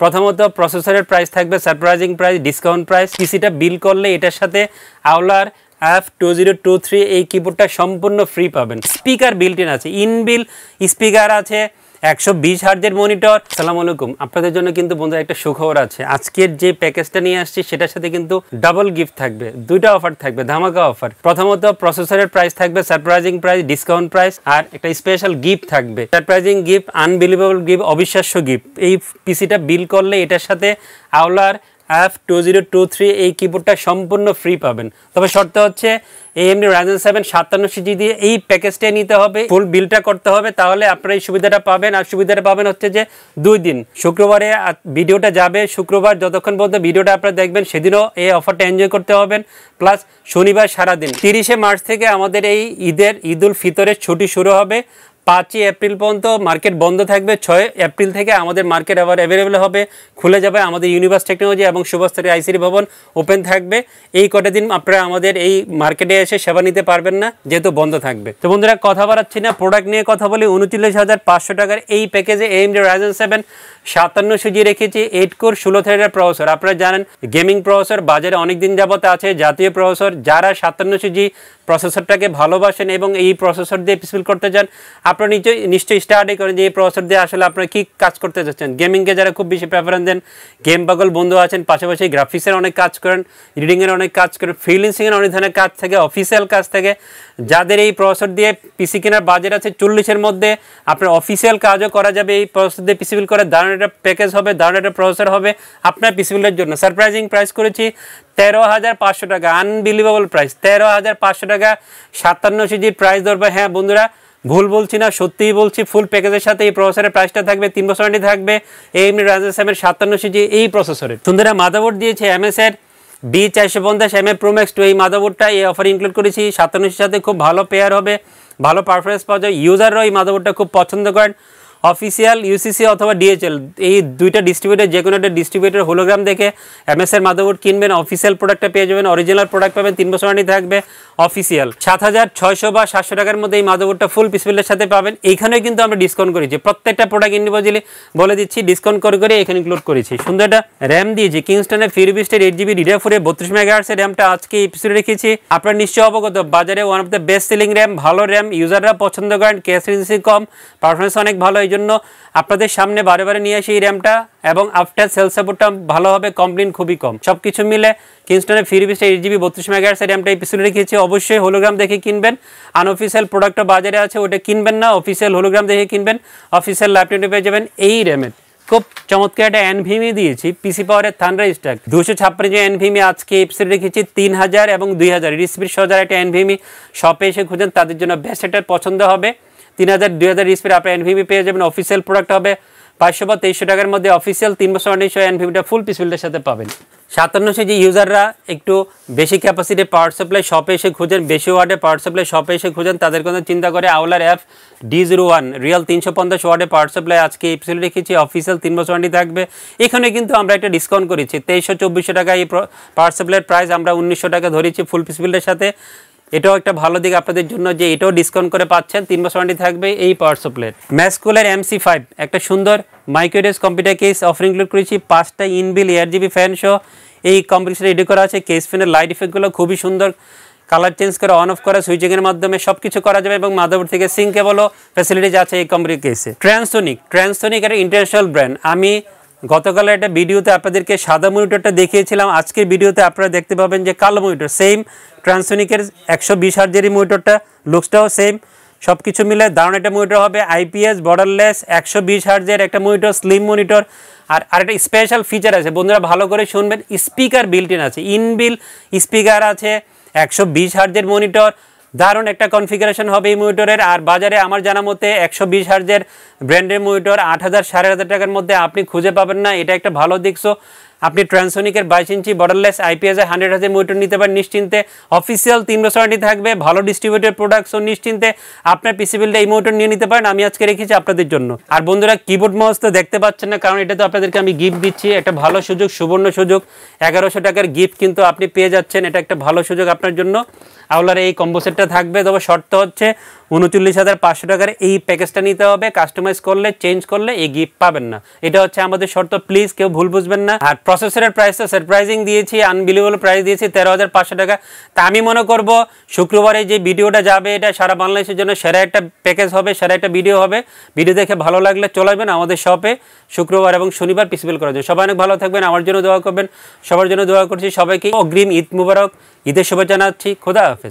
প্রথমত প্রসেসরের প্রাইস থাকবে সারপ্রাইজিং প্রাইস, ডিসকাউন্ট প্রাইস। পিসিটা বিল করলে এটার সাথে আওলার F2023 এই কিবোর্ডটা সম্পূর্ণ ফ্রি পাবেন। স্পিকার বিল্ট ইন আছে, ইনবিল স্পিকার আছে, 120 হার্জের মনিটর। আসসালামু আলাইকুম, আপনাদের জন্য কিন্তু বন্ধুরা একটা সুখবর আছে। আজকের যে প্যাকেজটা নিয়ে আসছি সেটার সাথে কিন্তু ডাবল গিফট থাকবে, দুইটা অফার থাকবে, ধামাকা অফার। প্রথমত প্রসেসরের প্রাইস থাকবে সারপ্রাইজিং প্রাইস, ডিসকাউন্ট প্রাইস, আর একটা স্পেশাল গিফট থাকবে। সারপ্রাইজিং গিফট, আনবিলিভেবল গিফট, অবিশ্বাস্য গিফট। এই পিসিটা বিল করলে এটার সাথে আওলার F2023 এই কিবোর্ডটা সম্পূর্ণ ফ্রি পাবেন। তবে শর্ত হচ্ছে AMD Ryzen 7 5700G দিয়ে এই প্যাকেজটা নিতে হবে, ফুল বিলটা করতে হবে, তাহলে আপনারা এই সুবিধাটা পাবেন। আর সুবিধাটা পাবেন হচ্ছে যে 2 দিন, শুক্রবারে ভিডিওটা যাবে, শুক্রবার যতক্ষণ পর্যন্ত ভিডিওটা আপনারা দেখবেন সেদিনও এই অফারটা এনজয় করতে হবেন। প্লাস শনিবার সারাদিন। 30শে মার্চ থেকে আমাদের এই ঈদুল ফিতরের ছুটি শুরু হবে। 5ই এপ্রিল পর্যন্ত মার্কেট বন্ধ থাকবে। 6 এপ্রিল থেকে আমাদের মার্কেট আবার অ্যাভেলেবেল হবে, খুলে যাবে। আমাদের ইউনিভার্স টেকনোলজি এবং সুভাষতারি আইসিটি ভবন ওপেন থাকবে। এই কটা দিন আপনারা আমাদের এই মার্কেটে এসে সেবা নিতে পারবেন না, যেহেতু বন্ধ থাকবে। তো বন্ধুরা কথা বাড়াচ্ছি না, প্রোডাক্ট নিয়ে কথা বলি। 39,500 টাকার এই প্যাকেজে AMD Ryzen 7 5700G রেখেছি, 8 কোর 16 থ্রেডের প্রসেসর। আপনারা জানেন গেমিং প্রসেসর বাজারে অনেক দিন যাবত আছে, জাতীয় প্রসেসর। যারা 5700G প্রসেসরটাকে ভালোবাসেন এবং এই প্রসেসর দিয়ে পিসিবিল করতে চান, আপনারা নিশ্চয়ই স্টাডি করেন যে এই প্রসেসর দিয়ে আসলে আপনারা কী কাজ করতে চাচ্ছেন। গেমিংকে যারা খুব বেশি প্রেফারেন্স দেন, গেম পাগল বন্ধু আছেন, পাশাপাশি গ্রাফিক্সের অনেক কাজ করেন, রিডিংয়ের অনেক কাজ করেন, ফ্রিল্যান্সিংয়ের অনেক ধরনের কাজ থাকে, অফিসিয়াল কাজ থাকে। যাদের এই প্রসেসর দিয়ে পিসি কেনার বাজেট আছে 40-এর মধ্যে, আপনার অফিসিয়াল কাজও করা যাবে এই প্রসেসর দিয়ে পিসিবিল করে। দারুণ একটা প্যাকেজ হবে, দারুণ একটা প্রসেসর হবে আপনার পিসিবিলের জন্য। সারপ্রাইজিং প্রাইস করেছি 13,500 টাকা, আনবিলিভেবল প্রাইস 13,500 টাকা 5700G প্রাইস ধরবে। হ্যাঁ বন্ধুরা, ভুল বলছি না, সত্যিই বলছি। ফুল প্যাকেজের সাথে এই প্রসেসরের প্রাইসটা থাকবে, 3 বছর ওয়ারেন্টি থাকবে। AMD Ryzen 7 5700G এই প্রসেসরের সুন্দর মাদারবোর্ড দিয়েছে MS-এর B450 Pro Max 2। এই মাদারবোর্ডটা এই অফার ইনক্লুড করেছি। 5700 সাথে খুব ভালো পেয়ার হবে, ভালো পারফরমেন্স পাওয়া যায়। ইউজাররাও এই মাদারবোর্ডটা খুব পছন্দ করেন। অফিসিয়াল UCC অথবা DHL এই দুইটা ডিস্ট্রিবিউটার, যে কোনো একটা ডিস্ট্রিবিউটার হোলোগ্রাম দেখে MS-এর মাদারবোর্ড কিনবেন, অফিসিয়াল প্রোডাক্টটা পেয়ে যাবেন, অরিজিনাল প্রোডাক্ট পাবেন, 3 বছর ওয়ারেন্টি থাকবে। অফিসিয়াল 7,600 বা 700 টাকার মধ্যে এই মাদারবোর্ডটা ফুল পিসিবিলের সাথে পাবেন। এইখানেও কিন্তু আমরা ডিসকাউন্ট করেছি, প্রত্যেকটা প্রোডাক্ট ইন্ডিভিজুয়ালি বলে দিচ্ছি, ডিসকাউন্ট করে এখানে ইনক্লুড করেছি। সুন্দর একটা র্যাম দিয়েছি, কিংস্টনের ফিউরিবিস্টের 8GB DDR4 32 MHz র্যামটা আজকে এই এপিসোডে রেখেছি। আপনারা নিশ্চয়ই অবগত বাজারে one of the best selling RAM, ভালো র্যাম, ইউজাররা পছন্দ করেন, ক্যাশ রেজিস্ট্রি কম, পারফরমেন্স অনেক ভালো। এই জন্য আপনাদের সামনে বারে নিয়ে আসি এই র্যামটা, এবং আফটার সেল সাপোর্টটা ভালো হবে, কমপ্লেন খুবই কম। সব কিছু মিলে কিংস্টনের ফিউরিবিস্টের 8GB 32 MHz র্যামটা এই এপিসোডে রেখেছি। অবশ্যই হোলোগ্রাম দেখে কিনবেন, আনঅফিসিয়াল প্রোডাক্টটা বাজারে আছে ওটা কিনবেন না, অফিসিয়াল হোলোগ্রাম দেখে কিনবেন। অফিসিয়াল ল্যাপটপে পেয়ে যাবেন এই র্যামের। খুব চমৎকার একটা NVMe দিয়েছি, পিসি পাওয়ারের থান্ডারস্ট্রাক 256 NVMe আজকে এপিসোড রেখেছি। 3000 এবং 2000 স্পিড সহ যারা একটা NVMe শপে এসে খুঁজেন তাদের জন্য বেস্ট একটা পছন্দ হবে। 3000 2000 স্পিড আপনার NVMe পেয়ে যাবেন। অফিসিয়াল প্রোডাক্ট হবে 500 বা 2300 টাকার মধ্যে। অফিসিয়াল 3 বছর ওয়ারেন্টি সহ NVMeটা ফুল পিসিবিলের সাথে পাবেন। 5700G ইউজাররা একটু বেশি ক্যাপাসিটি পাওয়ার সাপ্লাই শপে এসে খুঁজেন, বেশি ওয়ার্ডে পাওয়ার সাপ্লাই শপে এসে খুঁজেন, তাদের কথা চিন্তা করে আওলার FD01 রিয়েল 350 ওয়ার্ডে পাওয়ার সাপ্লাই আজকে এপিসোড রেখেছি। অফিসিয়াল 3 বছর ওয়ারেন্টি থাকবে। এখানে কিন্তু আমরা একটা ডিসকাউন্ট করেছি, 2300-2400 টাকা এই পাওয়ার সাপ্লাইয়ের প্রাইস আমরা 1900 টাকা ধরেছি ফুল পিসিবিলের সাথে। এটাও একটা ভালো দিক আপনাদের জন্য যে এটাও ডিসকাউন্ট করে পাচ্ছেন। 3 বছর ওয়ারেন্টি থাকবে এই পাওয়ার সাপ্লাইয়ের। ম্যাসকুলার MC5 একটা সুন্দর মাইক্রোডেস কম্পিউটার কেস অফার ইনক্লুড করেছি, 5টা ইনবিল 8GB ফ্যান সহ এই কম্পিউটার রেডি করা আছে। কেস ফ্যানের লাইট ইফেক্টগুলো খুবই সুন্দর, কালার চেঞ্জ করা, অন অফ করা, সুইচিংয়ের মাধ্যমে সব কিছু করা যাবে, এবং মাদারবোর্ড থেকে সিঙ্ক কেবলও ফ্যাসিলিটিজ আছে এই কম্পিউটার কেসে। ট্রান্সোনিক একটা ইন্টারন্যাশনাল ব্র্যান্ড। আমি গতকালের একটা ভিডিওতে আপনাদেরকে সাদা মনিটরটা দেখিয়েছিলাম, আজকের ভিডিওতে আপনারা দেখতে পাবেন যে কালো মনিটর। সেম ট্রান্সোনিকের 120 হার্জের মনিটরটা, লুকসটাও সেম, সব কিছু মিলে দারুণ একটা মনিটর হবে। IPS বর্ডারলেস 120 হার্জের একটা মনিটর, স্লিম মনিটর। আর একটা স্পেশাল ফিচার আছে বন্ধুরা, ভালো করে শুনবেন, স্পিকার বিল্ট ইন আছে, ইনবিল স্পিকার আছে, 120 হার্জের মনিটর। দারুণ একটা কনফিগারেশন হবে এই মনিটরের। আর বাজারে আমার জানা মতে 120 হার্জের ব্র্যান্ডের মনিটর 8,000 7,500 টাকার মধ্যে আপনি খুঁজে পাবেন না, এটা একটা ভালো দিক। সো আপনি ট্রান্সোনিকের 22 ইঞ্চি বর্ডারলেস IPS 100 হার্জের মনিটর নিতে পারেন নিশ্চিন্তে। অফিসিয়াল 3 বছর ওয়ারেন্টি থাকবে, ভালো ডিস্ট্রিবিউটেড প্রোডাক্ট। সো নিশ্চিন্তে আপনার পিসি বিলটা এই মনিটর নিয়ে নিতে পারেন, আমি আজকে রেখেছি আপনাদের জন্য। আর বন্ধুরা কিবোর্ড মাউস তো দেখতে পাচ্ছেন না, কারণ এটা তো আপনাদেরকে আমি গিফট দিচ্ছি, একটা ভালো সুযোগ, সুবর্ণ সুযোগ। 1100 টাকার গিফট কিন্তু আপনি পেয়ে যাচ্ছেন, এটা একটা ভালো সুযোগ আপনার জন্য। আওলার এই কম্বো সেটটা থাকবে, তবে শর্ত হচ্ছে 39,500 টাকার এই প্যাকেজটা নিতে হবে। কাস্টমাইজ করলে, চেঞ্জ করলে এই গিফট পাবেন না, এটা হচ্ছে আমাদের শর্ত। প্লিজ কেউ ভুল বুঝবেন না। আর প্রসেসরের প্রাইসটা সারপ্রাইজিং দিয়েছি, আনবিলিভেবল প্রাইস দিয়েছি 13,500 টাকা। তা আমি মনে করব শুক্রবারে যে ভিডিওটা যাবে এটা সারা বাংলাদেশের জন্য সেরা একটা প্যাকেজ হবে, সেরা একটা ভিডিও হবে। ভিডিও দেখে ভালো লাগলে চলে আসবেন আমাদের শপে শুক্রবার এবং শনিবার পিসিবিল করার জন্য। সবাই অনেক ভালো থাকবেন, আমার জন্য দোয়া করবেন, সবার জন্য দোয়া করছি। সবাইকে অগ্রিম ঈদ মুবারক, ঈদের শুভেচ্ছা জানাচ্ছি। খোদা হাফেজ।